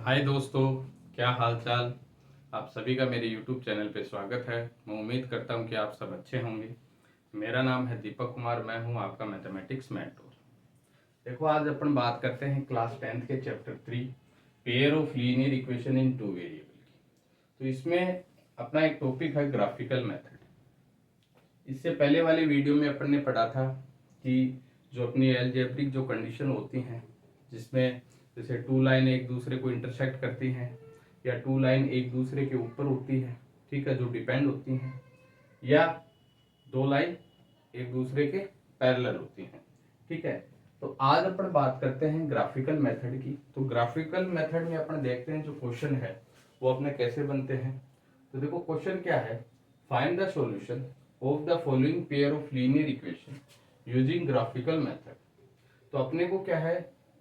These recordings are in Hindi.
हाय दोस्तों, क्या हाल चाल। आप सभी का मेरे YouTube चैनल पे स्वागत है। मैं उम्मीद करता हूँ कि आप सब अच्छे होंगे। मेरा नाम है दीपक कुमार, मैं हूँ आपका मैथमेटिक्स मेंटोर। देखो, आज अपन बात करते हैं क्लास 10th के chapter 3 pair of linear equation in two variable की। तो इसमें अपना एक टॉपिक है ग्राफिकल मेथड। इससे पहले वाले वीडियो में अपन ने पढ़ा था कि जो अपनी अलजेब्रिक जो कंडीशन होती हैं, जिसमें जैसे टू लाइन एक दूसरे को इंटरसेक्ट करती हैं या टू लाइन एक दूसरे के ऊपर होती है, ठीक है, जो डिपेंड होती हैं, या दो लाइन एक दूसरे के पैरेलल होती हैं, ठीक है। तो आज अपन बात करते हैं ग्राफिकल मेथड की। तो ग्राफिकल मेथड में अपन देखते हैं जो क्वेश्चन है वो अपने कैसे बनते हैं। तो देखो, क्वेश्चन क्या है, find the solution of the following pair of linear equation using graphical method. तो अपने को क्या है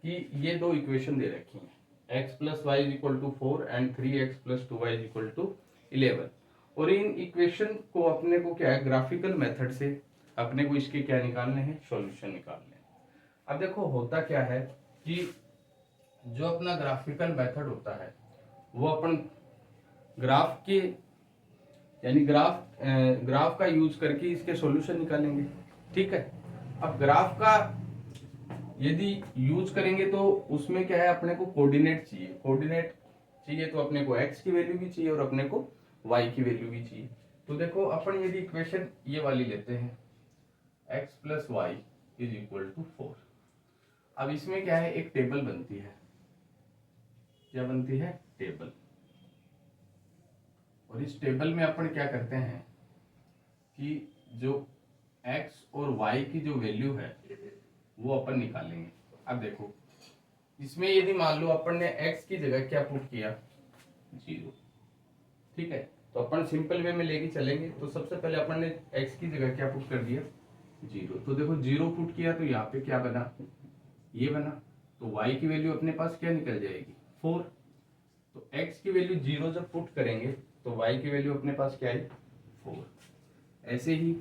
कि ये दो इक्वेशन दे रखी हैं, x plus y is equal to 4 and 3x plus 2y is equal to 11। और इन इक्वेशन को अपने को क्या है, ग्राफिकल मेथड से अपने को इसके क्या निकालने हैं, सॉल्यूशन निकालने हैं। अब देखो, होता क्या है कि जो अपना ग्राफिकल मेथड होता है वो अपन ग्राफ के यानी ग्राफ का यूज करके इसके सॉल्यूशन निकालेंगे, ठीक है। अब ग्राफ का यदि यूज करेंगे तो उसमें क्या है, अपने को कोऑर्डिनेट चाहिए। कोऑर्डिनेट चाहिए तो अपने को x की वैल्यू भी चाहिए और अपने को y की वैल्यू भी चाहिए। तो देखो, अपन यदि इक्वेशन ये वाली लेते हैं, x plus y is equal to 4। अब इसमें क्या है, एक टेबल बनती है। क्या बनती है? टेबल। और इस टेबल में अपन क्या करते हैं कि जो x और y की जो वैल्यू है वो अपन निकालेंगे। अब देखो, इसमें यदि मान लो अपन ने x की जगह क्या पुट किया, 0, ठीक है। तो अपन सिंपल वे में लेके चलेंगे। तो सबसे पहले अपन ने x की जगह क्या पुट कर दिया, 0। तो देखो, 0 पुट किया तो यहाँ पे क्या बना, ये बना। तो y की वैल्यू अपने पास क्या निकल जाएगी, 4। तो x की वैल्यू 0 जब पुट करेंगे तो y की वैल्यू अपने पास क्या है, 4। ऐसे ही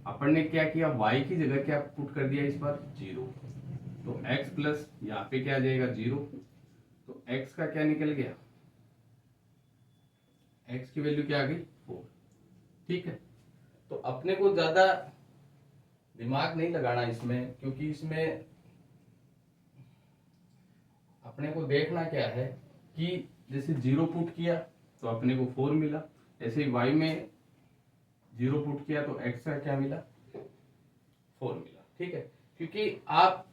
अपन ने क्या किया, y की जगह क्या पुट कर दिया, इस बार 0। तो x प्लस यहाँ पे क्या आ जाएगा, 0। तो x का क्या निकल गया, x की वैल्यू क्या आ गई, 4, ठीक है। तो अपने को ज्यादा दिमाग नहीं लगाना इसमें, क्योंकि इसमें अपने को देखना क्या है कि जैसे 0 पुट किया तो अपने को 4 मिला, ऐसे y में 0 पुट किया तो x का क्या मिला, 4 मिला, ठीक है। क्योंकि आप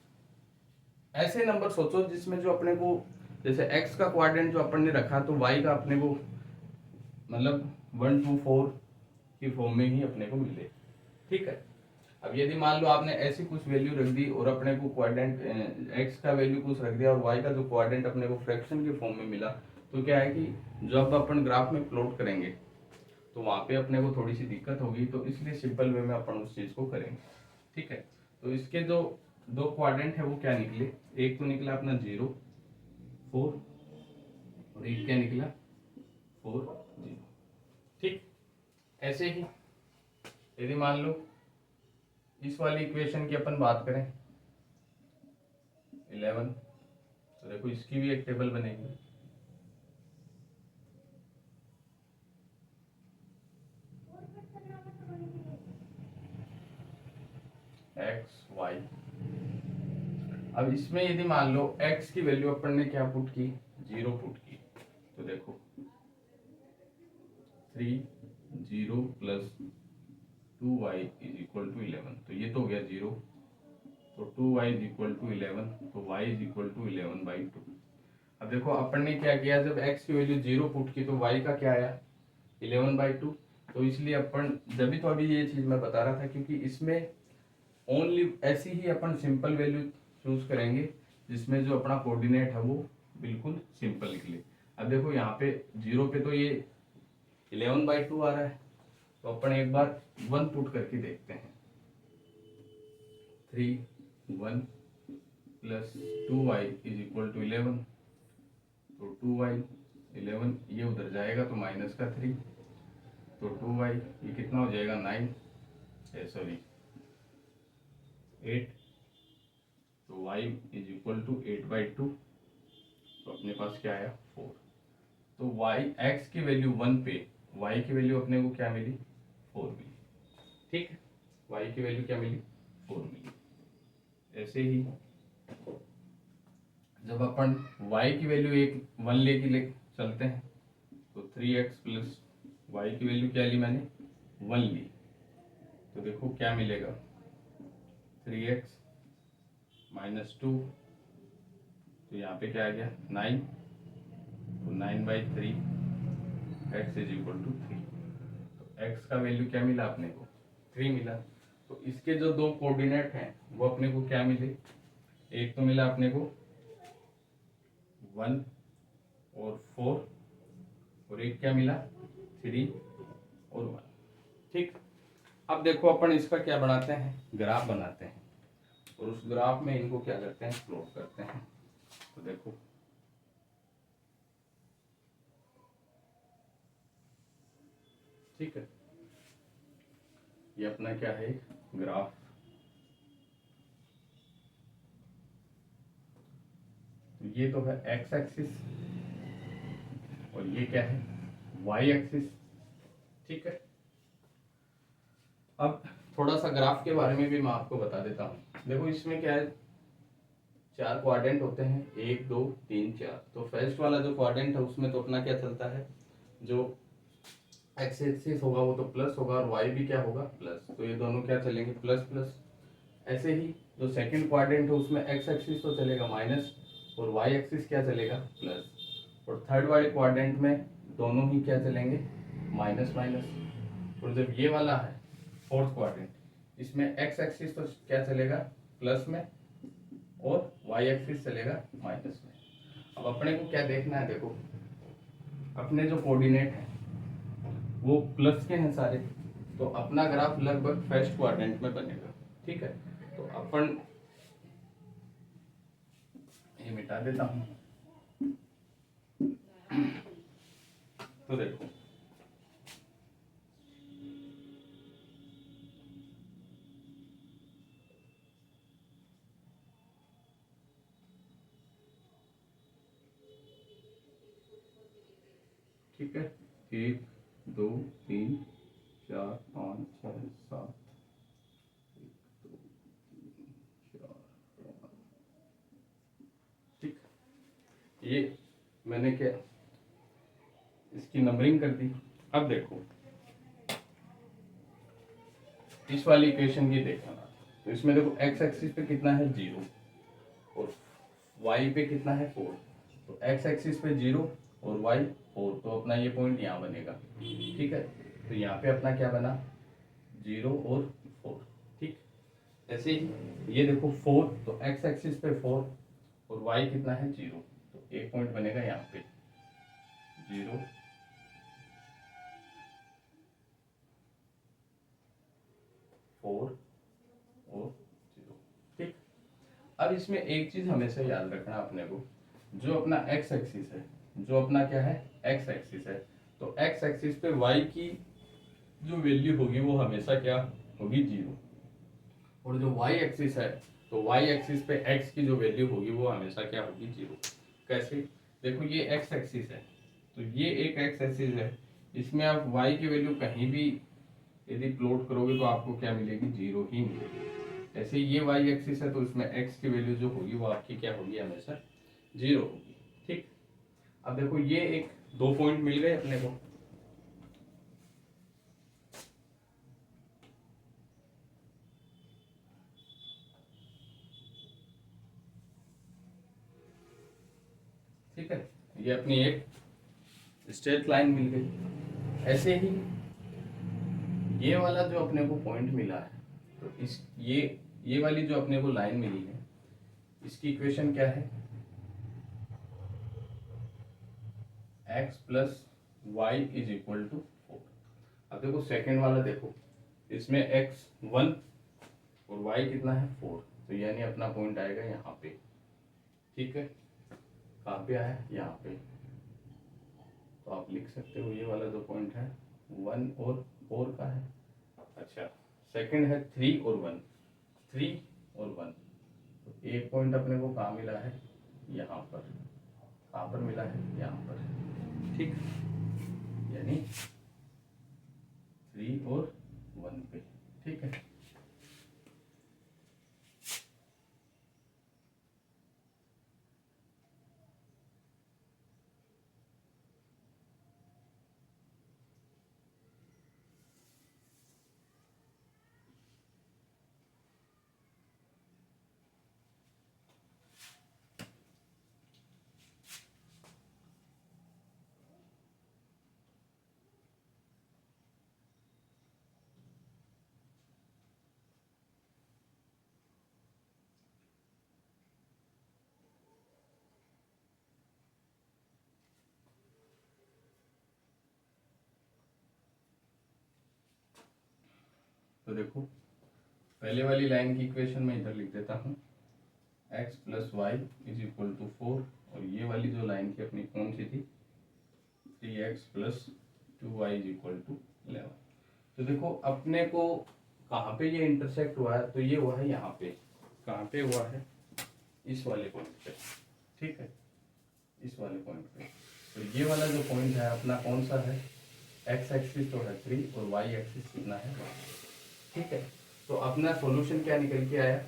ऐसे नंबर सोचो जिसमें जो अपने को जैसे x का क्वाड्रेंट जो अपन ने रखा तो y का अपने को मतलब 1 2 4 की फॉर्म में ही अपने को मिले, ठीक है। अब यदि मान लो आपने ऐसी कुछ वैल्यू रख दी और अपने को क्वाड्रेंट x का वैल्यू कुछ रख दिया और y का जो क्वाड्रेंट अपने को फ्रैक्शन के फॉर्म में मिला, तो क्या है कि जब अपन ग्राफ में प्लॉट करेंगे तो वहां पे अपने को थोड़ी सी दिक्कत होगी। तो इसलिए सिंपल वे में अपन उस चीज को करेंगे, ठीक है। तो इसके जो दो क्वाड्रेंट है वो क्या निकले, एक तो निकला अपना 0 4 और एक क्या निकला 4 0, ठीक। ऐसे ही यदि मान लो इस वाली इक्वेशन की अपन बात करें 11, तो देखो इसकी भी एक टेबल बनेगी। X y. अब इसमें यदि मान लो x की वैल्यू अपन ने क्या पुट की, 0 पुट की। तो देखो 3 0 plus 2y is equal to 11। तो ये तो हो गया 0। तो 2y इज इक्वल टू 11। तो y इज इक्वल टू 11/2। अब देखो, अपन ने क्या किया, जब x की वैल्यू 0 पुट की तो y का क्या आया, 11/2। तो इसलिए अपन जब भी तो अभी ये चीज मैं बता रहा था, क्योंकि इसमें ओनली ऐसी ही अपन सिंपल वैल्यू चूज करेंगे जिसमें जो अपना कोऑर्डिनेट है वो बिल्कुल सिंपल निकले। अब देखो, यहाँ पे 0 पे तो ये 11/2 आ रहा है। तो अपन एक बार 1 पुट करके देखते हैं। 3 1 plus 2y is equal to 11। तो 2y 11, ये उधर जाएगा तो माइनस का 3। तो 2y ये कितना हो जाएगा, 9, सॉरी 8। तो y इज इक्वल टू 8/2। तो अपने पास क्या आया 4। तो y x की वैल्यू 1 पे y की वैल्यू अपने को क्या मिली 4 मिली। ठीक है, y की वैल्यू क्या मिली 4 मिली। ऐसे ही जब अपन y की वैल्यू 1 लेके ले चलते हैं तो 3x प्लस वाई की वैल्यू क्या ली मैंने 1 ली। तो देखो क्या मिलेगा 3x माइनस 2, तो यहाँ पे क्या आ गया 9, तो 9/3 x इज इक्वल टू 3। तो x का वैल्यू क्या मिला अपने को 3 मिला। तो इसके जो दो कोऑर्डिनेट हैं वो अपने को क्या मिले, एक तो मिला अपने को 1 और 4, और एक क्या मिला 3 और 1। ठीक, अब देखो अपन इसका क्या बनाते हैं, ग्राफ बनाते हैं, और उस ग्राफ में इनको क्या करते हैं प्लॉट करते हैं। तो देखो ठीक है, ये अपना क्या है ग्राफ। तो ये तो है x एक्सिस और ये क्या है y एक्सिस। ठीक है, अब थोड़ा सा ग्राफ के बारे में भी मैं आपको बता देता हूँ। देखो इसमें क्या है, 4 क्वाड्रेंट होते हैं, 1 2 3 4। तो फर्स्ट वाला जो क्वाड्रेंट है उसमें तो अपना क्या चलता है, जो एक्स एक्सिस होगा वो तो प्लस होगा और वाई भी क्या होगा प्लस, तो ये दोनों क्या चलेंगे प्लस प्लस। ऐसे ही जो सेकंड क्वाड्रेंट है उसमें एक्स एक्सिस तो चलेगा माइनस और वाई एक्सिस क्या चलेगा प्लस, और थर्ड वाले क्वाड्रेंट में दोनों ही क्या चलेंगे माइनस माइनस। और जब ये वाला है फोर्थ क्वाड्रेंट, इसमें एक्स एक्सिस तो क्या चलेगा प्लस में और वाई एक्सिस चलेगा माइनस में। अब अपने को क्या देखना है, देखो अपने जो कोऑर्डिनेट है वो प्लस के हैं सारे, तो अपना ग्राफ लगभग फर्स्ट क्वाड्रेंट में बनेगा। ठीक है, तो अपन ये मिटा देता हूं। तो देखो ठीक है, 1 2 3 4 5 6 7, ठीक, ये मैंने क्या इसकी नंबरिंग कर दी। अब देखो इस वाली इक्वेशन की देखना, तो इसमें देखो x एक्सिस पे कितना है 0 और y पे कितना है 4। तो x एक्सिस पे 0 और y 4, तो अपना ये पॉइंट यहाँ बनेगा। ठीक है, तो यहाँ पे अपना क्या बना 0 और 4। ठीक, ऐसे ही ये देखो 4, तो x एक्सिस पे 4 और y कितना है 0, तो एक पॉइंट बनेगा यहाँ पे 0 4 और 0। ठीक, अब इसमें एक चीज हमेशा याद रखना अपने को, जो अपना x एक्सिस है, जो अपना क्या है x एक्सिस है, तो x एक्सिस पे y की जो वैल्यू होगी वो हमेशा क्या होगी 0, और जो y एक्सिस है तो y एक्सिस पे x की जो वैल्यू होगी वो हमेशा क्या होगी 0। कैसे, देखो ये x एक्सिस है, तो ये एक x एक्सिस है, इसमें आप y की वैल्यू कहीं भी यदि प्लॉट करोगे तो आपको क्या मिलेगी 0 ही मिलेगी। ऐसे ये y एक्सिस है तो इसमें x की वैल्यू जो होगी वो आपकी क्या होगी हमेशा 0 होगी। ठीक, अब देखो ये एक दो पॉइंट मिल गए अपने को। ठीक है, ये अपनी एक स्ट्रेट लाइन मिल गई। ऐसे ही ये वाला जो अपने को पॉइंट मिला है, तो इस ये वाली जो अपने को लाइन मिली है इसकी इक्वेशन क्या है x plus y is equal to 4। अब देखो सेकेंड वाला देखो, इसमें x 1 और y कितना है 4, तो यानी अपना पॉइंट आएगा यहाँ पे। ठीक है, कहाँ पे आया यहाँ पे, तो आप लिख सकते हो ये वाला जो पॉइंट है 1 और 4 का है। अच्छा, सेकंड है 3 और 1, 3 और 1, तो एक पॉइंट अपने को कहाँ मिला है यहाँ पर। कहाँ पर मिला है, यहाँ पर, ठीक, यानी 3 और 1 पे, ठीक है। तो देखो पहले वाली लाइन की इक्वेशन में इधर लिख देता हूँ, x plus y is equal to 4, और ये वाली जो लाइन थी अपनी कौन सी थी, 3x plus 2y is equal to 11। तो देखो अपने को कहाँ पे ये इंटरसेक्ट हुआ है, तो ये हुआ है यहाँ पे, कहाँ पे हुआ है, इस वाले पॉइंट पे, ठीक है, इस वाले पॉइंट पे। तो ये वाला जो पॉइंट है अपना कौन सा है, x एक्सिस तो है 3 और y एक्सिस कितना है 1, ठीक है। तो अपना सॉल्यूशन क्या निकल के आया,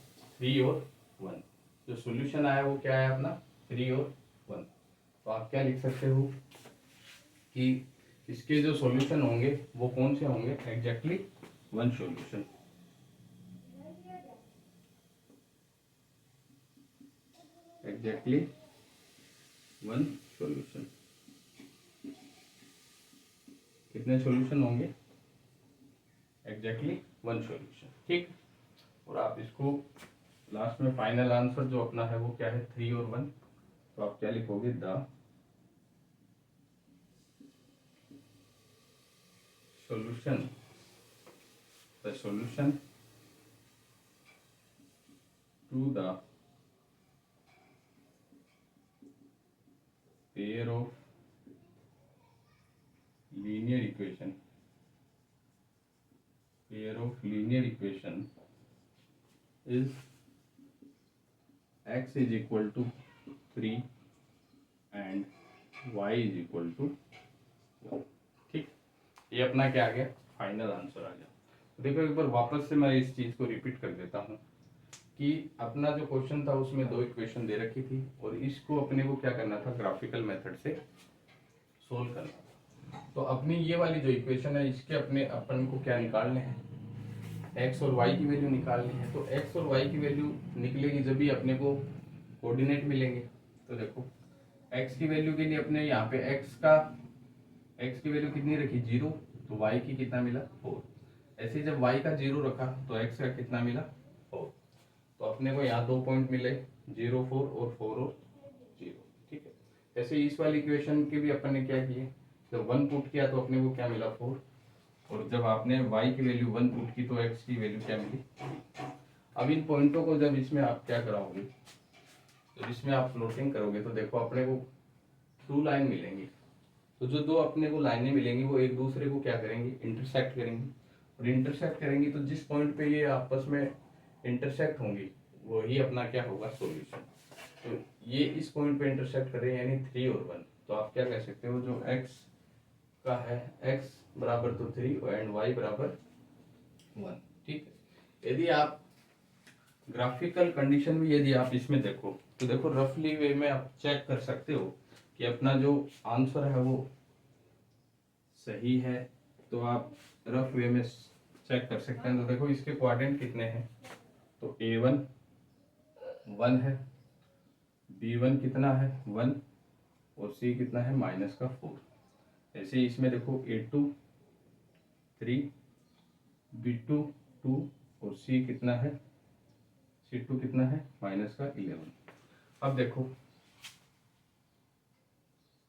3 और 1। जो सॉल्यूशन आया वो क्या है अपना, 3 और 1। तो आप क्या लिख सकते हो कि इसके जो सॉल्यूशन होंगे वो कौन से होंगे, एग्जैक्टली 1 सॉल्यूशन, एग्जैक्टली 1 सॉल्यूशन। कितने सॉल्यूशन होंगे, एग्जैक्टली 1 सॉल्यूशन, ठीक। और आप इसको लास्ट में फाइनल आंसर जो अपना है वो क्या है, 3 और 1। तो आप क्या लिखोगे, the solution to the pair of linear equation is x is equal to 3 and y is equal to 1, ठीक। ये अपना क्या आ गया, फाइनल आंसर आ गया। देखो एक बार वापस से मैं इस चीज को रिपीट कर देता हूँ कि अपना जो क्वेश्चन था उसमें 2 इक्वेशन दे रखी थी और इसको अपने को क्या करना था, ग्राफिकल मेथड से सोल्व करना था। तो अपनी ये वाली जो इक्वेशन है इसके अपने अपन को क्या निकालने हैं, x और y की वैल्यू निकालनी है। तो x और y की वैल्यू निकलेगी जब भी अपने को कोऑर्डिनेट मिलेंगे। तो देखो x की वैल्यू के लिए अपने यहाँ पे x की वैल्यू कितनी रखी, 0, तो y की कितना मिला, 4। ऐसे जब y का 0 रखा तो x का कितना मिला, 4। तो अपने को यहाँ 2 पॉइंट मिले, 0 4 और 4 और 0, ठीक है। ऐसे इस वाली इक्वेशन के भी अपन ने क्या किए, जब 1 पुट किया तो अपने को क्या मिला, 4, और जब आपने y की वैल्यू 1 पुट की तो x की वैल्यू क्या मिली। अब इन पॉइंटों को जब इसमें आप क्या कराओगे, तो इसमें आप फ्लोटिंग करोगे तो देखो अपने को 2 लाइन मिलेंगी। तो जो 2 अपने को लाइनें मिलेंगी वो एक दूसरे को क्या करेंगी, इंटरसेक्ट करेंगी, और इंटरसेक्ट करेंगी तो जिस पॉइंट पे ये आपस में इंटरसेक्ट होंगी वही अपना क्या होगा, सॉल्यूशन। तो ये इस पॉइंट पे इंटरसेक्ट करें यानी 3 और 1। तो आप क्या कह सकते हो, जो x का है, x बराबर तो 3 एंड y बराबर 1, ठीक है। यदि आप ग्राफिकल कंडीशन भी यदि आप इसमें देखो तो देखो रफली वे में आप चेक कर सकते हो कि अपना जो आंसर है वो सही है। तो आप रफ वे में चेक कर सकते हैं। तो देखो इसके क्वाड्रेंट कितने हैं, तो A1 1 है, B1 कितना है 1, और C कितना है -4। ऐसे ही इसमें देखो A2 3, B2 2 और C कितना है, C2 कितना है -11। अब देखो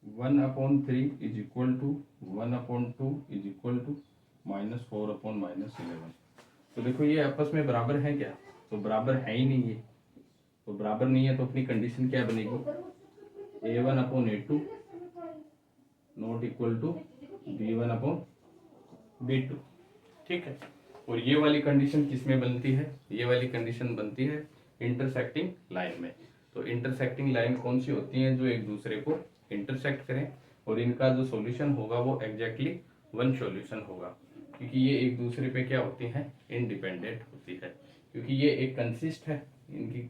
1/3 is equal to 1/2 is equal to -4/-11। तो देखो ये आपस में बराबर है क्या, तो बराबर है ही नहीं ये। तो बराबर नहीं है तो अपनी कंडीशन क्या बनेगी, A1/A2 not equal to B1/B2, ठीक है। और ये वाली कंडीशन किस में बनती है, ये वाली कंडीशन बनती है इंटरसेक्टिंग लाइन में। तो इंटरसेक्टिंग लाइन कौन सी होती हैं जो एक दूसरे को इंटरसेक्ट करें, और इनका जो सॉल्यूशन होगा वो एग्जैक्टली वन सॉल्यूशन होगा, क्योंकि ये एक दूसरे पे क्या होती हैं, इंडिपेंडेंट होती है, क्योंकि ये एक कंसिस्ट है। इनकी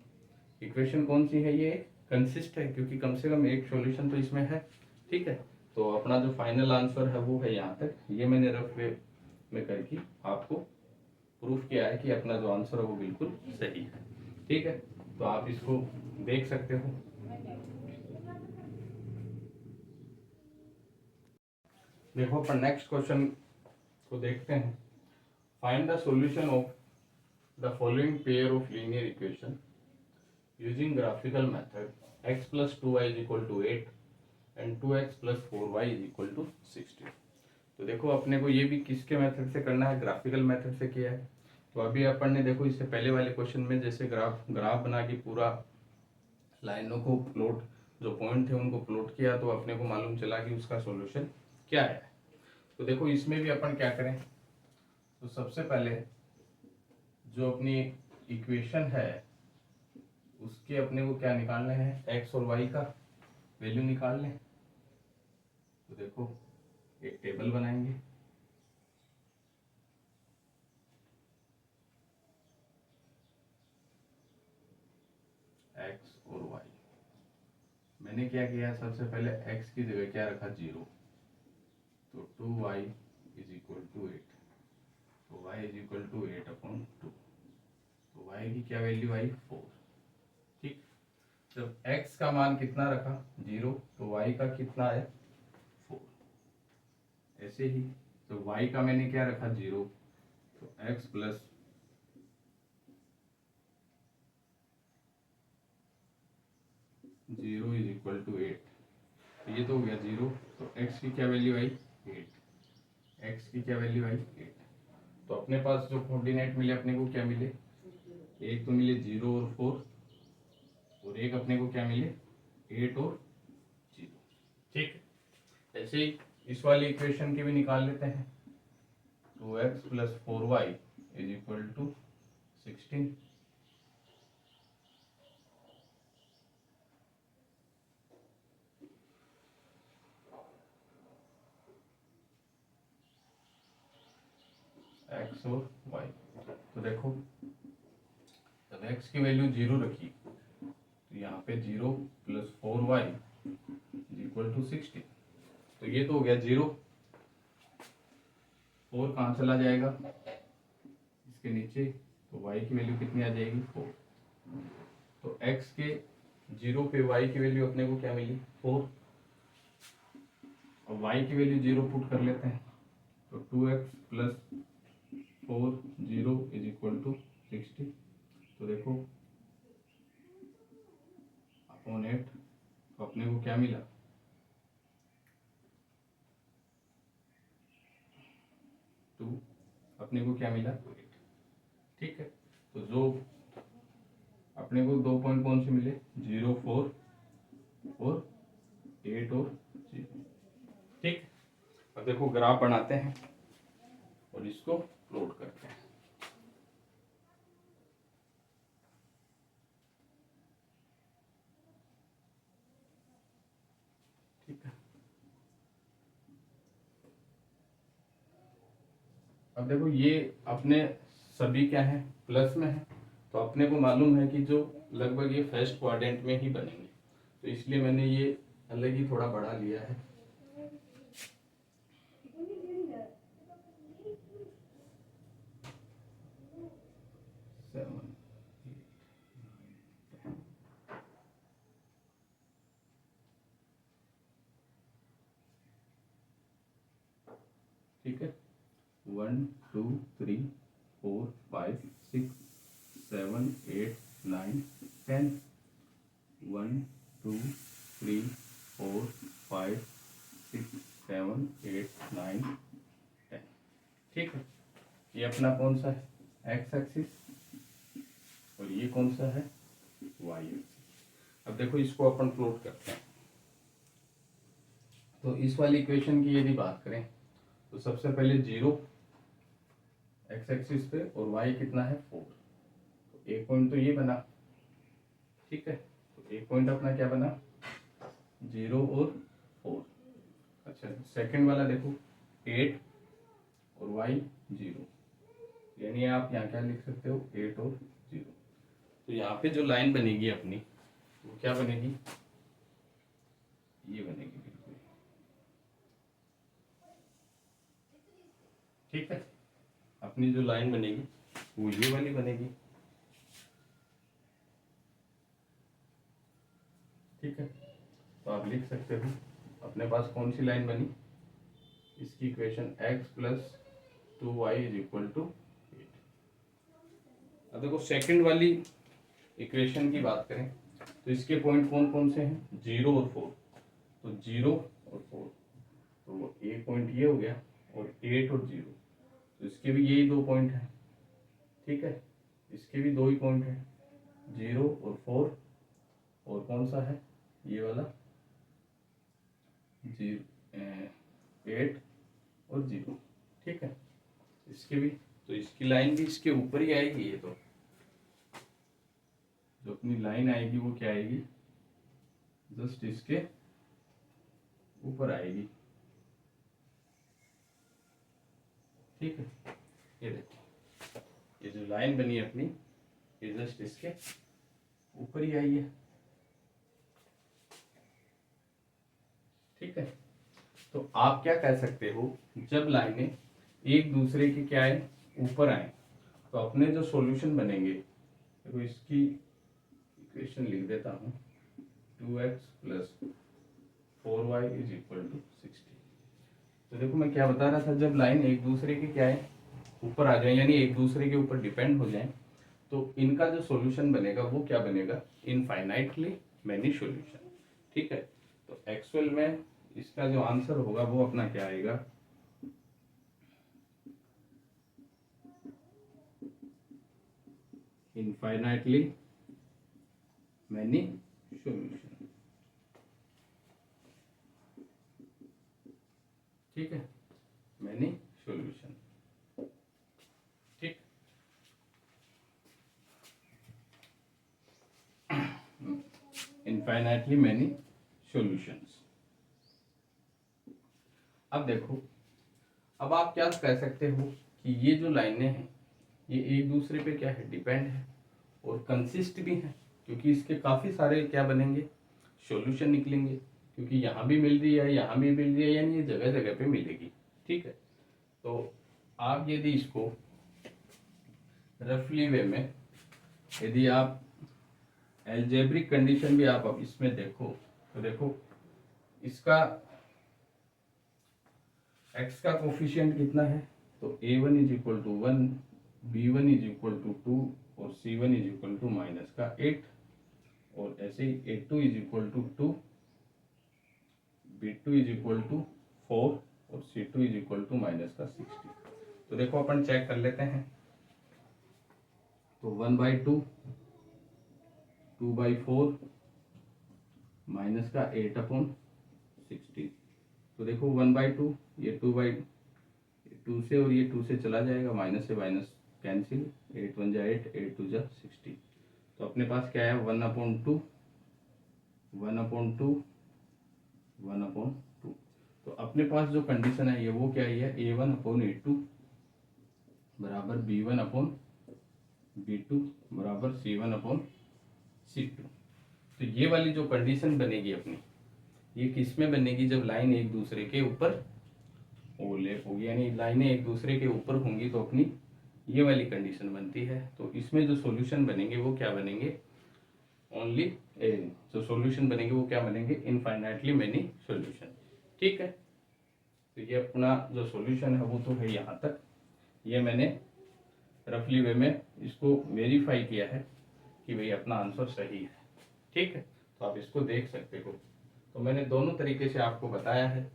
इक्वेशन कौन सी है, ये कंसिस्ट है, क्योंकि कम से कम एक सॉल्यूशन तो इसमें है। ठीक है, तो अपना जो फाइनल आंसर है वो है यहाँ तक। ये मैंने रफ वे में करके आपको प्रूफ किया है कि अपना जो आंसर है वो बिल्कुल सही है। ठीक है, तो आप इसको देख सकते हो। देखो अपन नेक्स्ट क्वेश्चन को देखते हैं। Find the solution of the following pair of linear equation using graphical method x plus 2y is equal to 8 and 2x plus 4y is equal to 16। तो देखो अपने को ये भी किसके मेथड से करना है, ग्राफिकल मेथड से किया है। तो अभी अपन ने देखो इससे पहले वाले क्वेश्चन में जैसे ग्राफ बना के पूरा लाइनों को प्लॉट, जो पॉइंट थे उनको प्लॉट किया, तो अपने को मालूम चला कि उसका सॉल्यूशन क्या है। तो देखो इसमें भी अपन क्या करें, तो सबसे पहले जो अपनी इक्वेशन है उसके अपने को क्या निकालने हैं, एक्स और वाई का वैल्यू निकाल लें। तो देखो एक टेबल बनाएंगे, एक्स और वाई। मैंने क्या किया, सबसे पहले एक्स की जगह क्या रखा, 0, तो 2y इज इक्वल टू 8, तो y इज इक्वल टू 8/2, तो y की क्या वैल्यू आई, 4। ठीक, जब x का मान कितना रखा, 0, तो y का कितना है, 4। ऐसे ही तो y का मैंने क्या रखा, 0, तो x plus 0 is equal to 8। तो ये तो हो गया 0, तो x की क्या वैल्यू आई, 8। x की क्या वैल्यू आई, 8। तो अपने पास जो कोऑर्डिनेट मिले अपने को क्या मिले, एक तो मिले 0 और 4, और एक अपने को क्या मिले, 8 और 0। ठीक, ऐसे ही इस वाली इक्वेशन की भी निकाल लेते हैं। 2x plus 4y is equal to 16। x और y, तो देखो जब x की वैल्यू 0 रखी, तो यहाँ पे 0 plus 4y is equal to 16। तो ये तो हो गया 0, 4 कहाँ चला जाएगा इसके नीचे, तो y की वैल्यू कितनी आ जाएगी, 4। तो x के 0 पे y की वैल्यू अपने को क्या मिली, 4, और y की वैल्यू 0 पुट कर लेते हैं, तो 2x plus 4 0 is equal to 60। तो देखो अपॉन 8, तो अपने को क्या मिला, 2, अपने को क्या मिला, 8। ठीक है, तो जो अपने को दो पॉइंट कौन से मिले, 0 4 और 8 और 0। ठीक, अब देखो ग्राफ बनाते हैं और इसको प्लॉट करते हैं। ठीक है, अब देखो ये अपने सभी क्या है, प्लस में है, तो अपने को मालूम है कि जो लगभग ये फर्स्ट क्वाड्रेंट में ही बनेंगे, तो इसलिए मैंने ये अलग ही थोड़ा बड़ा लिया है। सेवन, ठीक है, 1 2 3 4 5 6 7 8 9 10, 1 2 3 4 5 6 7 8 9 10। ठीक है, ये अपना कौन सा है, एक्स एक्सिस, और ये कौन सा है, वाई एक्सिस। अब देखो इसको अपन प्लॉट करते हैं। तो इस वाली इक्वेशन की यदि बात करें, तो सबसे पहले 0 एक्स एक्सिस पे और वाई कितना है, 4, तो एक पॉइंट तो ये बना। ठीक है, तो एक पॉइंट अपना क्या बना, 0 और 4। अच्छा सेकंड वाला देखो 8 और y 0, यानी आप यहाँ क्या लिख सकते हो 8 और 0। तो यहाँ पे जो लाइन बनेगी अपनी वो क्या बनेगी, ये बनेगी बिल्कुल, ठीक है। अपनी जो लाइन बनेगी वो ये वाली बनेगी, ठीक है। तो आप लिख सकते हो अपने पास कौन सी लाइन बनी, इसकी equation x plus 2y is equal to 8। अब देखो सेकंड वाली इक्वेशन की बात करें तो इसके पॉइंट कौन कौन से हैं, 0 और 4। तो 0 और 4, तो एक पॉइंट ये हो गया, और 8 और 0, तो इसके भी यही 2 पॉइंट हैं, ठीक है। इसके भी 2 ही पॉइंट हैं, 0 और 4, और कौन सा है ये वाला 8 और 0, ठीक है। इसके भी, तो इसकी लाइन भी इसके ऊपर ही आएगी, ये तो जो अपनी लाइन आएगी वो क्या आएगी, जस्ट इसके ऊपर आएगी, ठीक है। ये देखो ये जो लाइन बनी है अपनी, ये जस्ट इसके ऊपर ही आई है, ठीक है। तो आप क्या कह सकते हो, जब लाइनें एक दूसरे के क्या है ऊपर आए, तो अपने जो सॉल्यूशन बनेंगे, देखो इसकी इक्वेशन लिख देता हूँ, 2x plus 4y is equal to 60। तो देखो मैं क्या बता रहा था, जब लाइन एक दूसरे के क्या है ऊपर आ जाए, यानी एक दूसरे के ऊपर डिपेंड हो जाए, तो इनका जो सॉल्यूशन बनेगा वो क्या बनेगा, इनफाइनाइटली मैनी सॉल्यूशन, ठीक है। तो एक्चुअल में इसका जो आंसर होगा वो अपना क्या आएगा, इनफाइनाइटली मैनी सॉल्यूशन, ठीक है, मैनी सॉल्यूशन, ठीक। Infinitely many solutions. अब देखो, अब आप क्या कह सकते हो कि ये जो लाइनें हैं ये एक दूसरे पे क्या है डिपेंड है, और कंसिस्ट भी है, क्योंकि इसके काफ़ी सारे क्या बनेंगे सॉल्यूशन निकलेंगे, क्योंकि यहाँ भी मिल रही है यहाँ भी मिल रही है, यानी ये जगह जगह पे मिलेगी, ठीक है। तो आप यदि इसको रफली वे में, यदि आप एल्जेब्रिक कंडीशन भी आप अब इसमें देखो, तो देखो इसका x का कोफिशिएंट कितना है, तो a1 is equal to 1, b1 is equal to 2, और c1 is equal to minus का 8, और ऐसे ही a2 is equal to 2, b2 is equal to 4, और c2 is equal to minus का 60। तो देखो अपन चेक कर लेते हैं, तो 1/2, 2/4 माइनस का 8/16। तो देखो 1/2, ये 2/2 से और ये 2 से चला जाएगा, माइनस से माइनस कैंसिल, 8 1 जा 8, 8 2 जा 60। तो अपने पास क्या है 1/2, 1/2, 1/2। तो अपने पास जो कंडीशन है ये वो क्या है, a1/a2 बराबर b1/b2 बराबर c1/c2। तो ये वाली जो कंडीशन बनेगी अपनी, ये किस में बनेगी, जब लाइन एक दूसरे के ऊपर ओवरलैप होगी, यानी लाइनें एक दूसरे के ऊपर होंगी तो अपनी ये वाली कंडीशन बनती है। तो इसमें जो सॉल्यूशन बनेंगे वो क्या बनेंगे, ओनली जो सॉल्यूशन बनेंगे वो क्या बनेंगे, इनफाइनाइटली मेनी सॉल्यूशन, ठीक है। तो ये अपना जो सॉल्यूशन है वो तो है यहाँ तक, ये मैंने रफली वे में इसको वेरीफाई किया है कि भाई अपना आंसर सही है, ठीक है। तो आप इसको देख सकते हो। तो मैंने दोनों तरीके से आपको बताया है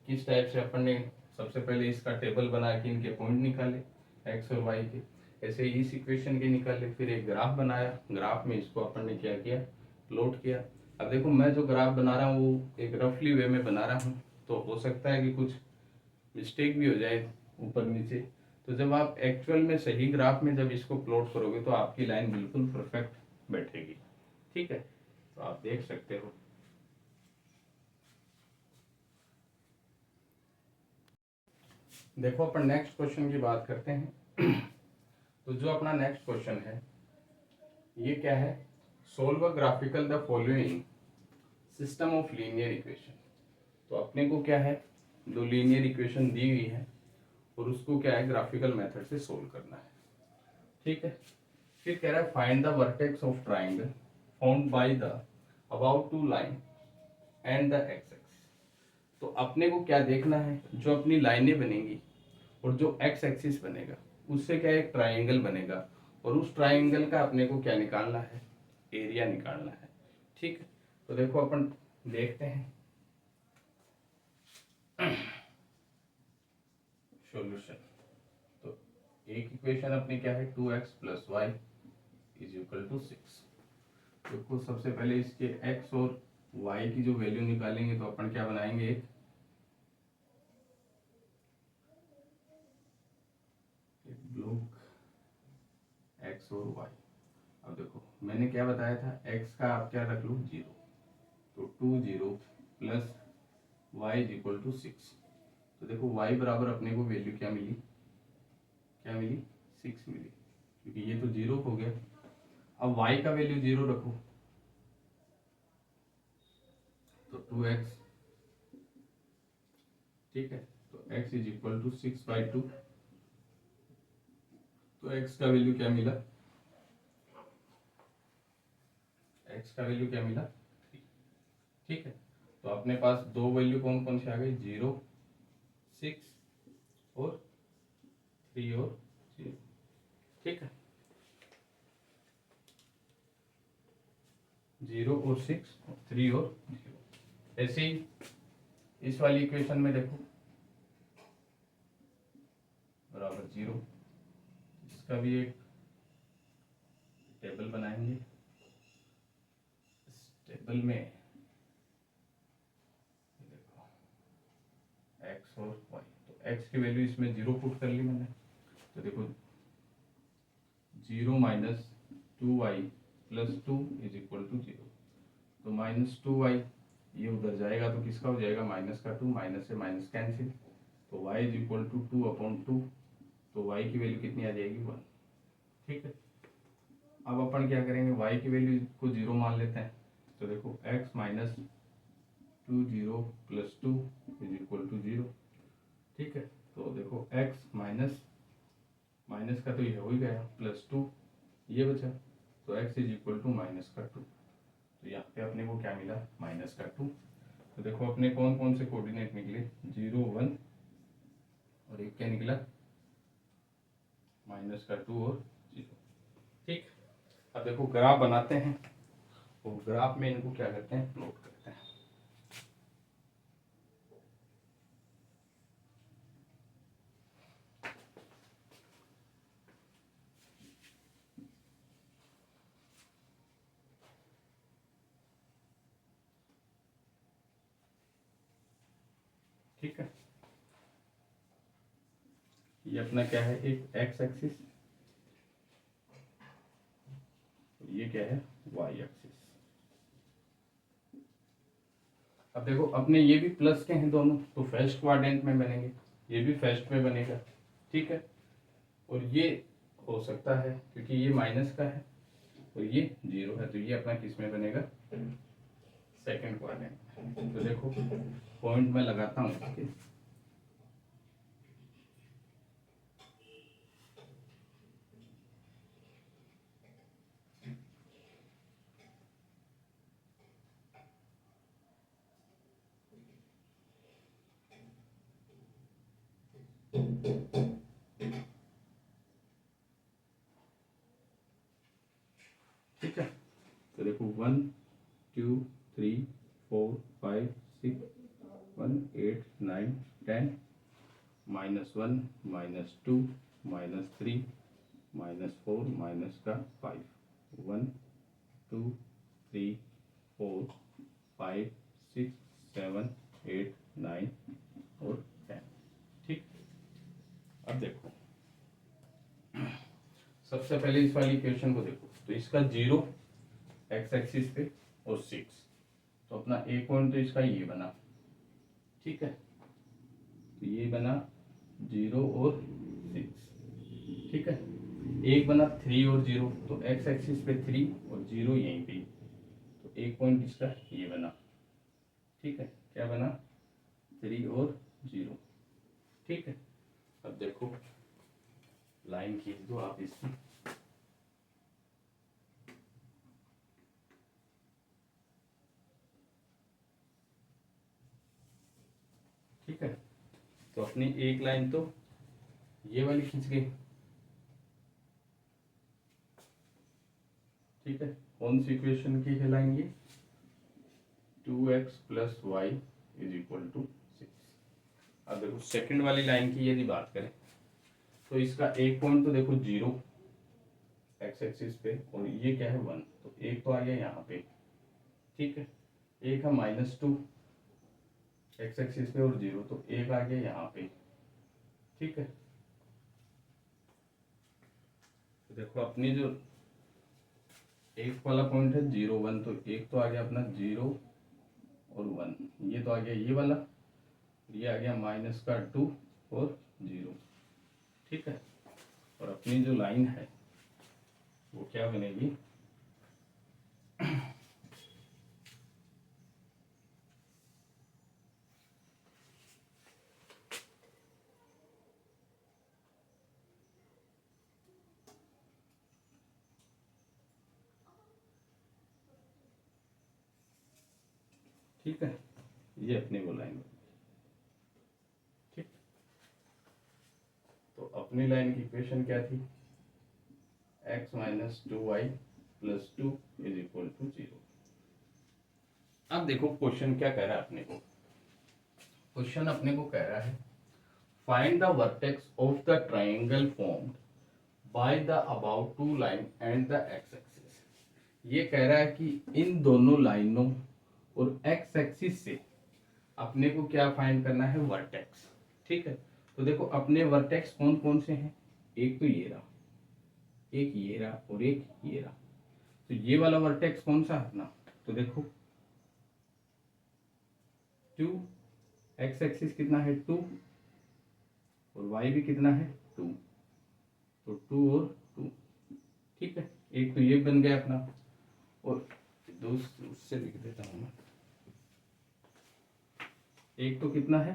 किस टाइप से अपन ने सबसे पहले इसका टेबल बना के इनके पॉइंट निकाले एक्स और वाई के, ऐसे इस इक्वेशन के निकाले, फिर एक ग्राफ बनाया, ग्राफ में इसको अपन ने क्या किया प्लॉट किया। अब देखो मैं जो ग्राफ बना रहा हूँ वो एक रफली वे में बना रहा हूँ, तो हो सकता है कि कुछ मिस्टेक भी हो जाए ऊपर नीचे। तो जब आप एक्चुअल में सही ग्राफ में जब इसको प्लॉट करोगे तो आपकी लाइन बिल्कुल परफेक्ट बैठेगी, ठीक है। तो आप देख सकते हो। देखो अपन नेक्स्ट क्वेश्चन की बात करते हैं। तो जो अपना नेक्स्ट क्वेश्चन है ये क्या है, solve a graphical the following system of linear equation. तो अपने को क्या है, दो लीनियर इक्वेशन दी हुई है और उसको क्या है ग्राफिकल मेथड से सोल्व करना है। ठीक है, फिर कह रहा है find the vertex of triangle found by the about two line and the x axis. तो अपने को क्या देखना है, जो अपनी लाइनें बनेंगी और जो एक्स एक्सिस बनेगा उससे क्या एक ट्राइंगल बनेगा और उस ट्राइंगल का अपने को क्या निकालना है, एरिया निकालना है। ठीक है, तो देखो अपन देखते हैं सॉल्यूशन। तो एक इक्वेशन अपनी क्या है, 2x plus y is equal to 6। देखो सबसे पहले इसके x और y की जो वैल्यू निकालेंगे तो अपन क्या बनाएंगे, एक ब्लॉक x और y। अब देखो मैंने क्या बताया था, x का आप क्या रख लो 0, तो 2 0 plus y is equal to 6। तो देखो y बराबर अपने को वैल्यू क्या मिली, क्या मिली 6 मिली, क्योंकि ये तो 0 हो गया। अब y का वैल्यू 0 रखो तो 2x। ठीक है, तो x इज इक्वल टू 6/2। तो x का वैल्यू क्या मिला, x का वैल्यू क्या मिला 3। ठीक है, तो अपने पास दो वैल्यू कौन कौन से आ गए, 0 6 और 3 और 0। ठीक है, 0 और 6 और 3 और 0। ऐसे ही इस वाली इक्वेशन में देखो बराबर 0, इसका भी एक टेबल बनाएंगे। इस टेबल में देखो x और y, तो x की वैल्यू इसमें 0 पुट कर ली मैंने, तो देखो 0 minus 2y plus 2 is equal to 0। तो माइनस 2y ये उधर जाएगा तो किसका हो जाएगा, माइनस का 2, माइनस से माइनस कैंसिल, तो y इज इक्वल टू 2/2। तो y की वैल्यू कितनी आ जाएगी 1। ठीक है, अब अपन क्या करेंगे, y की वैल्यू को 0 मान लेते हैं। तो देखो x minus 2 0 plus 2 is equal to 0। ठीक है, तो देखो x माइनस माइनस का तो ये हो ही गया, प्लस 2 ये बचा, तो x is equal to minus का 2। तो यहाँ पे अपने को क्या मिला, माइनस का 2। तो देखो अपने कौन कौन से कोऑर्डिनेट निकले, 0 1 और एक क्या निकला, माइनस का 2 और 0। ठीक, अब देखो ग्राफ बनाते हैं और ग्राफ में इनको क्या करते हैं, प्लॉट करते हैं। ठीक है, ये अपना क्या है, एक एक्स एक्सिस, ये क्या है वाई एक्सिस। अब देखो अपने ये भी प्लस के हैं दोनों, तो फर्स्ट क्वाड्रेंट में बनेंगे, ये भी फर्स्ट में बनेगा। ठीक है, और ये हो सकता है क्योंकि ये माइनस का है और ये 0 है, तो ये अपना किस में बनेगा, सेकंड क्वाड्रेंट। तो देखो पॉइंट में लगाता हूँ इसके, ठीक है। तो देखो 1 2 3 4 5 6 1 8 9 10 -1 -2 -3 -4 माइनस का 5 1 2 3 4 5 6 7 8 9 और 10। ठीक, अब देखो सबसे पहले इस वाली इक्वेशन को देखो, तो इसका 0 एक्स एक्सिस पे और 6। तो अपना एक पॉइंट तो इसका ये बना, ठीक है। तो ये बना 0 और 6, ठीक है। एक बना 3 और 0, तो एक्स एक्सिस पे 3 और 0 यहीं पे, तो एक पॉइंट इसका ये बना, ठीक है। क्या बना? 3 और 0, ठीक है। अब देखो लाइन खींच दो आप इसकी, ठीक है। तो अपनी एक लाइन तो ये वाली खींच गई, ठीक है। कौन सी इक्वेशन की है लाइन ये? 2x + y = 6। अब देखो सेकंड वाली लाइन की यदि बात करें तो इसका एक पॉइंट तो देखो 0 एक्स एक्सिस पे, और ये क्या है 1, तो एक तो आ गया यहाँ पे, ठीक है। एक है -2 एक्स एक्सिस पे और 0, तो एक आ गया यहाँ पे, ठीक है। तो देखो अपनी जो एक वाला पॉइंट है 0 1, तो एक तो आ गया अपना 0 और 1, ये तो आ गया ये वाला, ये आ गया -2 और 0, ठीक है। और अपनी जो लाइन है वो क्या बनेगी? ठीक है, ये अपनी वो लाइन, ठीक। तो अपनी लाइन की इक्वेशन क्या थी? x - 2y + 2 = 0। अब देखो क्वेश्चन क्या कह रहा है अपने को। क्वेश्चन अपने को कह रहा है find the vertex of the triangle formed by the about two line and the x axis. ये कह रहा है कि इन दोनों लाइनों और एक्स एक्सिस से अपने को क्या फाइंड करना है? वर्टेक्स, ठीक है। तो देखो अपने वर्टेक्स कौन कौन से हैं? एक तो ये रहा, एक ये रहा और एक ये रहा। तो ये वाला वर्टेक्स कौन सा है अपना? तो देखो 2, एक्स एक्सिस कितना है 2 और वाई भी कितना है 2, तो 2 और 2, ठीक है। एक तो ये बन गया अपना, और उससे लिख देता हूं मैं, एक तो कितना है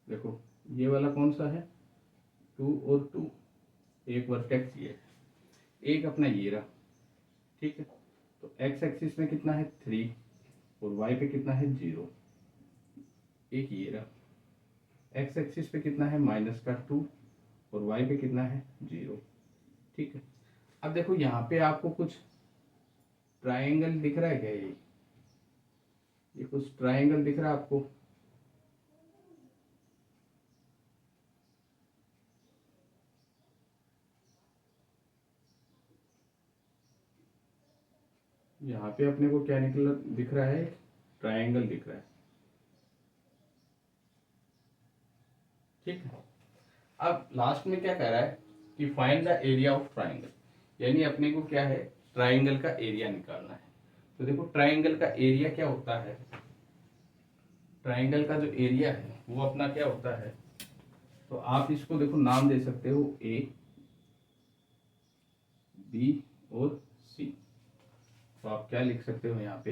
देखो ये वाला कौन सा है 2 और 2, एक वर्टेक्स ये है, एक अपना ये रहा, ठीक है। तो एक्स एक्सिस में कितना है 3 और वाई पे कितना है 0, एक ये रहा। एक्स एक्सिस पे कितना है -2 और वाई पे कितना है 0, ठीक है। अब देखो यहाँ पे आपको कुछ ट्राइंगल दिख रहा है क्या? ये कुछ ट्राइंगल दिख रहा है आपको? यहाँ पे अपने को क्या निकला दिख रहा है? ट्राइंगल दिख रहा है, ठीक है। अब लास्ट में क्या कह रहा है कि find the area of triangle, यानी अपने को क्या है? ट्राइंगल का एरिया निकालना है। तो देखो ट्राइंगल का एरिया क्या होता है? ट्राइंगल का जो एरिया है वो अपना क्या होता है? तो आप इसको देखो नाम दे सकते हो ए, बी और सी। तो आप क्या लिख सकते हो यहाँ पे?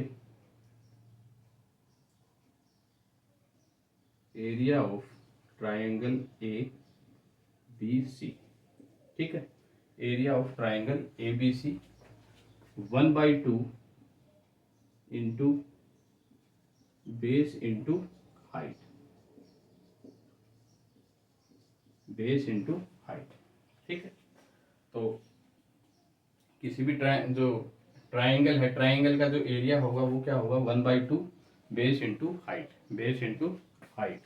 Area of triangle A B C, ठीक है। Area of triangle A B C 1/2 into base into height, base into height, ठीक है। तो किसी भी जो ट्राइंगल है, ट्राइंगल का जो एरिया होगा वो क्या होगा? 1/2 base into height, base into height,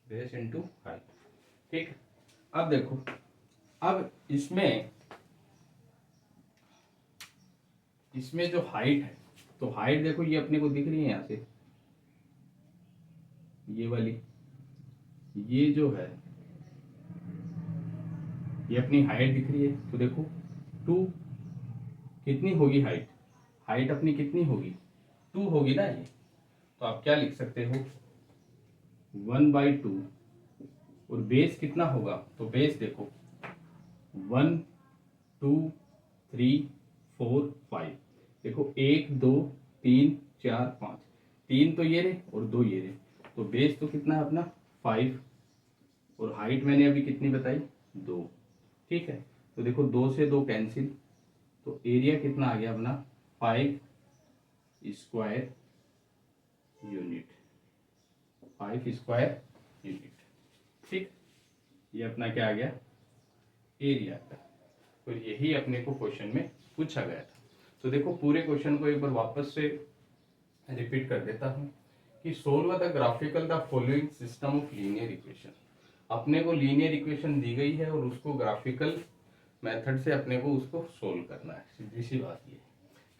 base into height, ठीक है। अब देखो, अब इसमें जो हाइट है, तो हाइट देखो ये अपने को दिख रही है यहाँ से, ये वाली, ये जो है ये अपनी हाइट दिख रही है, तो देखो 2 कितनी होगी हाइट, हाइट अपनी कितनी होगी 2 होगी ना ये। तो आप क्या लिख सकते हो 1/2, और बेस कितना होगा, तो बेस देखो 1 2 3 4 5, देखो 1 2 3 4 5, 3 तो ये रहे और 2 ये रहे, तो बेस तो कितना है अपना 5, और हाइट मैंने अभी कितनी बताई 2। ठीक है, तो देखो 2 से 2 कैंसिल, तो एरिया कितना आ गया अपना 5 स्क्वायर यूनिट, 5 स्क्वायर यूनिट। ठीक, ये अपना क्या आ गया एरिया का। तो यही अपने को क्वेश्चन में पूछा गया था। तो देखो पूरे क्वेश्चन को एक बार वापस से रिपीट कर देता हूँ कि solve the graphical the following system of linear equation. अपने को लीनियर इक्वेशन दी गई है और उसको ग्राफिकल मेथड से अपने को उसको सोल्व करना है, सीधी सी बात ये।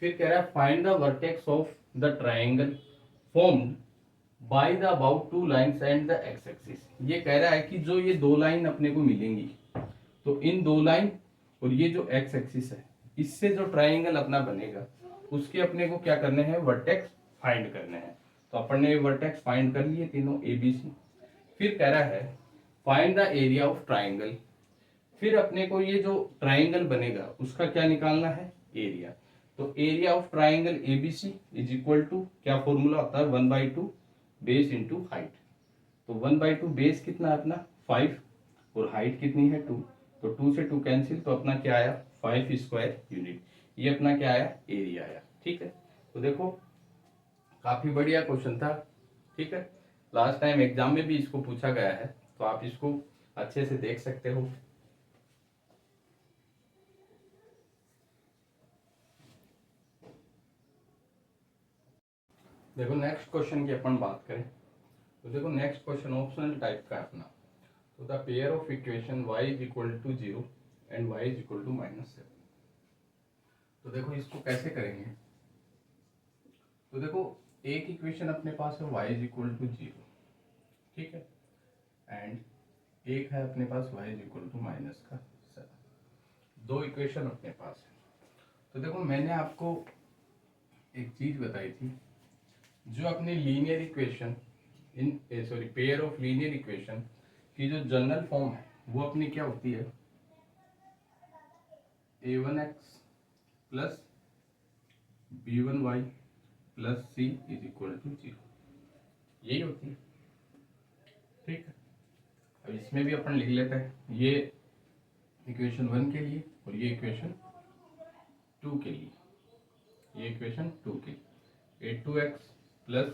फिर कह रहा है find the vertex of the triangle formed by the about 2 lines and the x axis. ये कह रहा है कि जो ये 2 लाइन अपने को मिलेंगी, तो इन 2 लाइन और ये जो एक्स एक्सिस है, इससे जो ट्राइंगल अपना बनेगा उसके अपने को क्या करने हैं वर्टेक्स फाइंड करने हैं। तो अपन ने वर्टेक्स फाइंड कर लिए तीनों ए बी सी। फिर कह रहा है find the area of triangle. फिर अपने को ये जो ट्राइंगल बनेगा उसका क्या निकालना है एरिया। तो area of triangle ABC is equal to क्या फॉर्मूला होता है 1/2 बेस इंटू हाइट। तो 1/2 बेस कितना है अपना 5 और हाइट कितनी है 2, तो 2 से 2 कैंसिल, तो अपना क्या आया 5 स्क्वायर यूनिट। ये अपना क्या आया एरिया आया। ठीक है, तो देखो काफी बढ़िया क्वेश्चन था। ठीक है, लास्ट टाइम एग्जाम में भी इसको पूछा गया है, तो आप इसको अच्छे से देख सकते हो। देखो नेक्स्ट क्वेश्चन की अपन बात करें, तो देखो नेक्स्ट क्वेश्चन ऑप्शनल टाइप का है अपना। तो the pair of equation y is equal to 0 and y is equal to -7। तो देखो इसको कैसे करेंगे, तो देखो एक इक्वेशन अपने पास है y इज इक्वल टू 0, ठीक है, एंड एक है अपने पास y इज इक्वल टू -7। दो इक्वेशन अपने पास है। तो देखो मैंने आपको एक चीज बताई थी, जो अपनी linear equation in pair of linear equation की जो जनरल फॉर्म है वो अपनी क्या होती है a1x plus b1y plus c is equal to 0, यही होती है। ठीक है, अब इसमें भी अपन लिख लेते हैं, ये इक्वेशन 1 के लिए और ये इक्वेशन 2 के लिए, ये इक्वेशन 2 के लिए a2x plus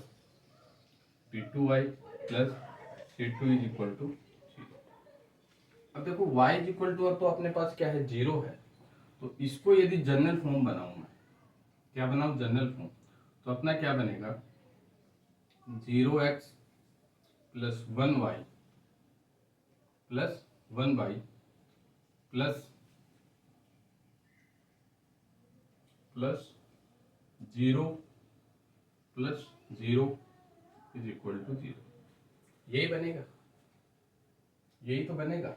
b2y plus c2 is equal to 0। अब देखो y इज इक्वल टू तो अपने पास क्या है 0 है, तो इसको यदि जनरल फॉर्म बनाऊं मैं, क्या बनाऊं जनरल फॉर्म, तो अपना क्या बनेगा 0x plus 1y plus 1y plus 0 plus 0 is equal to 0। यही बनेगा, यही तो बनेगा।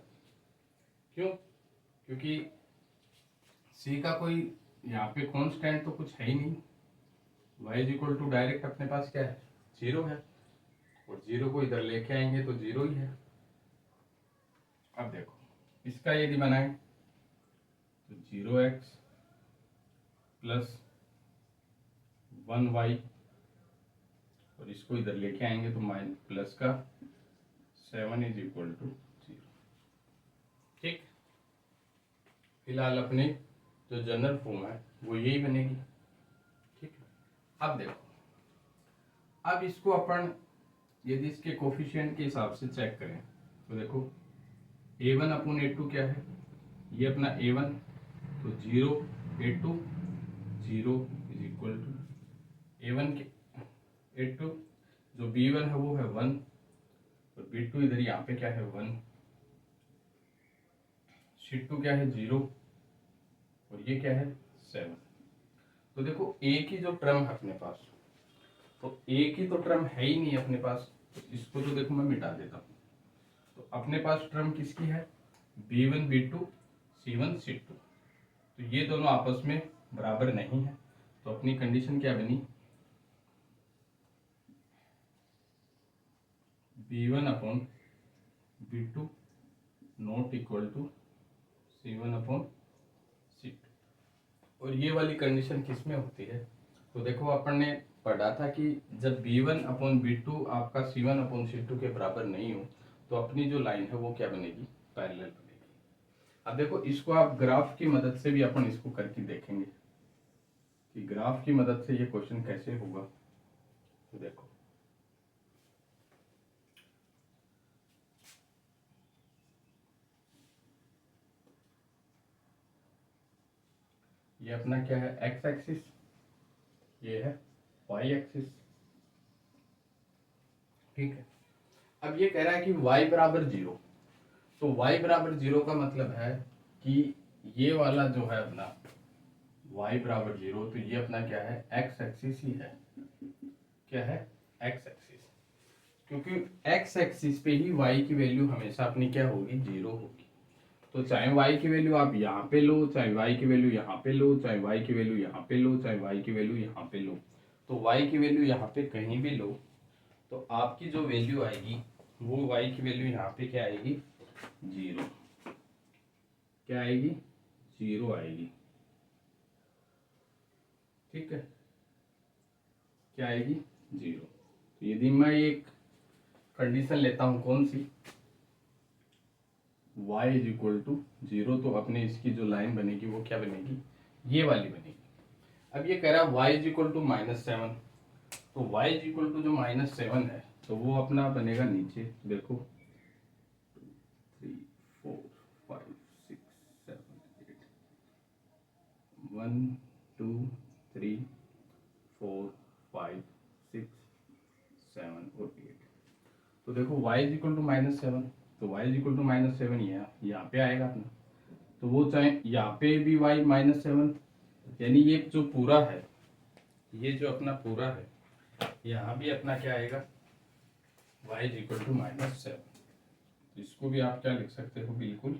क्यों, क्योंकि c का कोई यहाँ पे कांस्टेंट तो कुछ है ही नहीं, y is equal to direct अपने पास क्या है 0 है, और 0 को इधर लेके आएंगे तो 0 ही है। अब देखो इसका यदि बनाए तो 0x प्लस 1y, और इसको इधर लेके आएंगे तो माइनस प्लस का 7 इज इक्वल टू 0। ठीक, फिलहाल अपने जो जनरल फॉर्म है वो यही बनेगी। ठीक है, अब देखो, अब इसको अपन यदि इसके कोफिशिएंट के हिसाब से चेक करें तो देखो a1 अपॉन a2 क्या है, ये अपना a1, तो 0 a2 0 is equal to a1 के a2, जो b1 है वो है 1 और b2 इधर यहाँ पे क्या है 1, c2 क्या है 0 और ये क्या है 7। तो देखो एक ही जो टर्म है अपने पास, तो एक ही तो टर्म है ही नहीं अपने पास, तो इसको तो देखो मैं मिटा देता हूँ। तो अपने पास टर्म किसकी है b1 b2 C1 C2, तो ये दोनों आपस में बराबर नहीं है, तो अपनी कंडीशन क्या बनी, B1 upon B2 not equal to C1 upon C2। और ये वाली कंडीशन किस में होती है, तो देखो अपन ने पढ़ा था कि जब B1 अपॉन B2 आपका C1 अपॉन C2 के बराबर नहीं हो, तो अपनी जो लाइन है वो क्या बनेगी, पैरेलल बनेगी। अब देखो इसको आप ग्राफ की मदद से भी अपन इसको करके देखेंगे कि ग्राफ की मदद से ये क्वेश्चन कैसे होगा। तो देखो ये अपना क्या है, एक्स एक्सिस, ये है वाई एक्सिस, ठीक है। अब ये कह रहा है कि y बराबर 0, तो y बराबर 0 का मतलब है कि ये वाला जो है अपना y बराबर 0, तो ये अपना क्या है, x एक्सिस ही है, क्या है, x एक्सिस, क्योंकि x एक्सिस पे ही y की वैल्यू हमेशा अपनी क्या होगी, 0 होगी। तो चाहे y की वैल्यू आप यहाँ पे लो, चाहे y की वैल्यू यहाँ पे लो, चाहे y की वैल्यू यहाँ पे लो, चाहे y की वैल्यू यहाँ पे लो, तो y की वैल्यू यहाँ पे कहीं भी लो, तो आपकी जो वैल्यू आएगी वो y की वैल्यू यहाँ पे क्या आएगी, 0, क्या आएगी, 0 आएगी, ठीक है, क्या आएगी, 0। तो यदि मैं एक कंडीशन लेता हूँ, कौन सी, y इज इक्वल टू 0, तो अपने इसकी जो लाइन बनेगी वो क्या बनेगी, ये वाली बनेगी। अब ये कह रहा है y इज इक्वल टू -7, तो y इज इक्वल टू जो -7 है, तो वो अपना बनेगा नीचे, देखो 2 3 4 5 6 7 8, 1 2 3 4 5 6 7 और 8। तो देखो y इज इक्वल टू -7, तो y इज इक्वल टू -7 यहाँ पे आएगा अपना, तो वो चाहे यहाँ पे भी y -7, यानी ये जो पूरा है, ये जो अपना पूरा है, यहाँ भी अपना क्या आएगा, y इज इक्वल टू -7। इसको भी आप क्या लिख सकते हो, बिल्कुल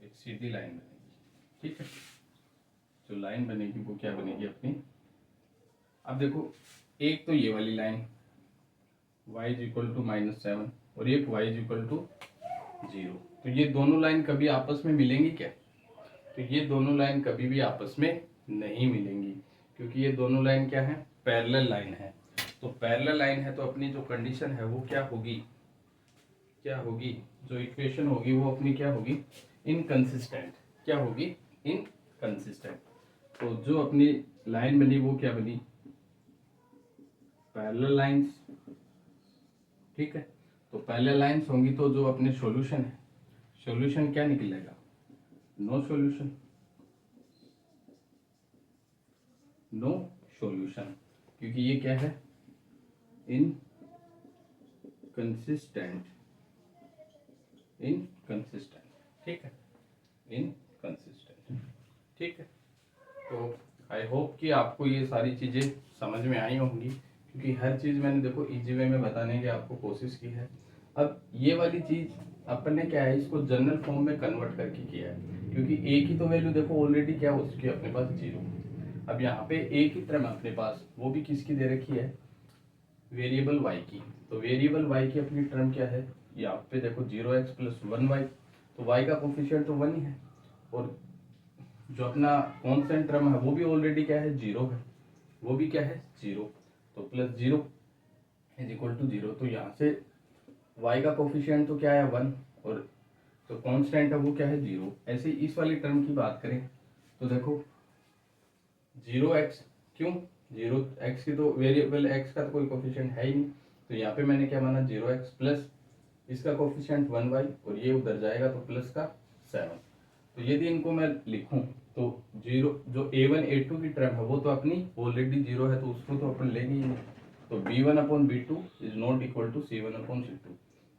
एक सीधी लाइन बनेगी, ठीक है। जो लाइन बनेगी वो क्या बनेगी अपनी, अब देखो एक तो ये वाली line y is equal to -7 और एक y इज इक्वल टू 0, तो ये दोनों लाइन कभी आपस में मिलेंगी क्या, तो ये दोनों लाइन कभी भी आपस में नहीं मिलेंगी, क्योंकि ये दोनों लाइन क्या है, पैरेलल लाइन है। तो पैरेलल लाइन है, तो अपनी जो कंडीशन है वो क्या होगी, क्या होगी, जो इक्वेशन होगी वो अपनी क्या होगी, इनकंसिस्टेंट, क्या होगी, इनकंसिस्टेंट। तो जो अपनी लाइन बनी वो क्या बनी, पैरेलल लाइंस, ठीक है। तो पैरेलल लाइंस होंगी तो जो अपने सॉल्यूशन है, सॉल्यूशन क्या निकलेगा, नो सॉल्यूशन, नो सॉल्यूशन, क्योंकि ये क्या है, इनकंसिस्टेंट, इनकंसिस्टेंट, ठीक है, इनकंसिस्टेंट, ठीक है। तो आई होप कि आपको ये सारी चीज़ें समझ में आई होंगी, क्योंकि हर चीज़ मैंने देखो इजी वे में बताने की आपको कोशिश की है। अब ये वाली चीज़ अपन ने क्या है, इसको जनरल फॉर्म में कन्वर्ट करके किया है, क्योंकि ए की तो वैल्यू देखो ऑलरेडी क्या हो चुकी है अपने पास, 0। अब यहाँ पे ए की टर्म अपने पास वो भी किसकी दे रखी है, वेरिएबल y की, तो वेरिएबल y की अपनी टर्म क्या है, यहाँ पे देखो 0x प्लस 1y, तो y का कोफिशिएंट तो 1 ही है, और जो अपना कॉन्स्टेंट टर्म है वो भी ऑलरेडी क्या है, 0 है, वो भी क्या है, 0, तो प्लस 0 इज इक्वल टू 0, तो यहाँ से y का कोफिशिएंट तो क्या है 1, और जो कांस्टेंट है वो क्या है, 0। ऐसे इस वाली टर्म की बात करें तो देखो 0x, क्यों 0x की तो वेरिएबल x का तो कोई कोफिशिएंट है ही नहीं, तो यहाँ पे मैंने क्या माना 0x प्लस इसका कोफिशिएंट 1y, और ये उधर जाएगा तो प्लस का 7। तो यदि इनको मैं लिखूं तो 0 जो a1 a2 की टर्म है वो तो अपनी ऑलरेडी 0 है, तो उसको तो अपन लेंगे ही नहीं, तो b1 upon b2 is not equal to c1 upon c2।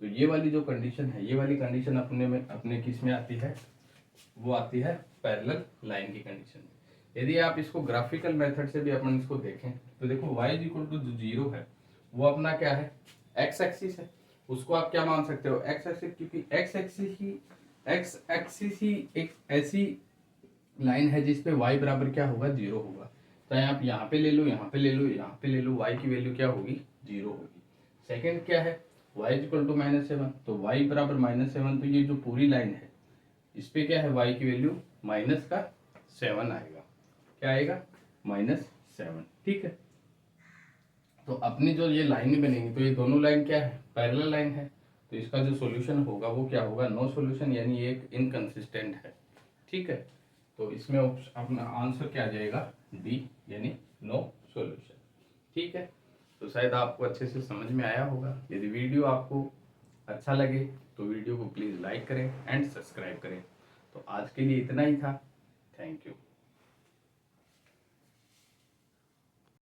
तो ये वाली जो कंडीशन है, ये वाली कंडीशन अपने किस में आती है, वो आती है पैरेलल लाइन की कंडीशन में। यदि आप इसको ग्राफिकल मेथड से भी अपन इसको देखें तो देखो y इज इक्वल टू जो 0 है वो अपना क्या है, x एक्सिस है, उसको आप क्या मान सकते हो, एक्स एक्सिस, क्योंकि एक्स एक्सिस ही एक ऐसी लाइन है जिसपे y बराबर क्या होगा, 0 होगा। चाहे आप यहाँ पे ले लो, यहाँ पे ले लो, यहाँ पे ले लो, y की वैल्यू क्या होगी, 0 होगी। सेकंड क्या है, y इक्वल टू -7, तो y बराबर -7, तो ये जो पूरी लाइन है इस पे क्या है, y की वैल्यू -7 आएगा। क्या आएगा, -7। ठीक है, तो अपनी जो ये लाइनें बनेंगी, तो ये दोनों लाइन क्या है, पैरेलल लाइन है, तो इसका जो सॉल्यूशन होगा वो क्या होगा, नो सॉल्यूशन, यानी ये एक इनकंसिस्टेंट है। ठीक है, तो इसमें अपना आंसर क्या आ जाएगा, डी, यानी नो सॉल्यूशन। ठीक है, तो शायद आपको अच्छे से समझ में आया होगा। यदि वीडियो आपको अच्छा लगे तो वीडियो को प्लीज़ लाइक करें एंड सब्सक्राइब करें। तो आज के लिए इतना ही था। Thank you.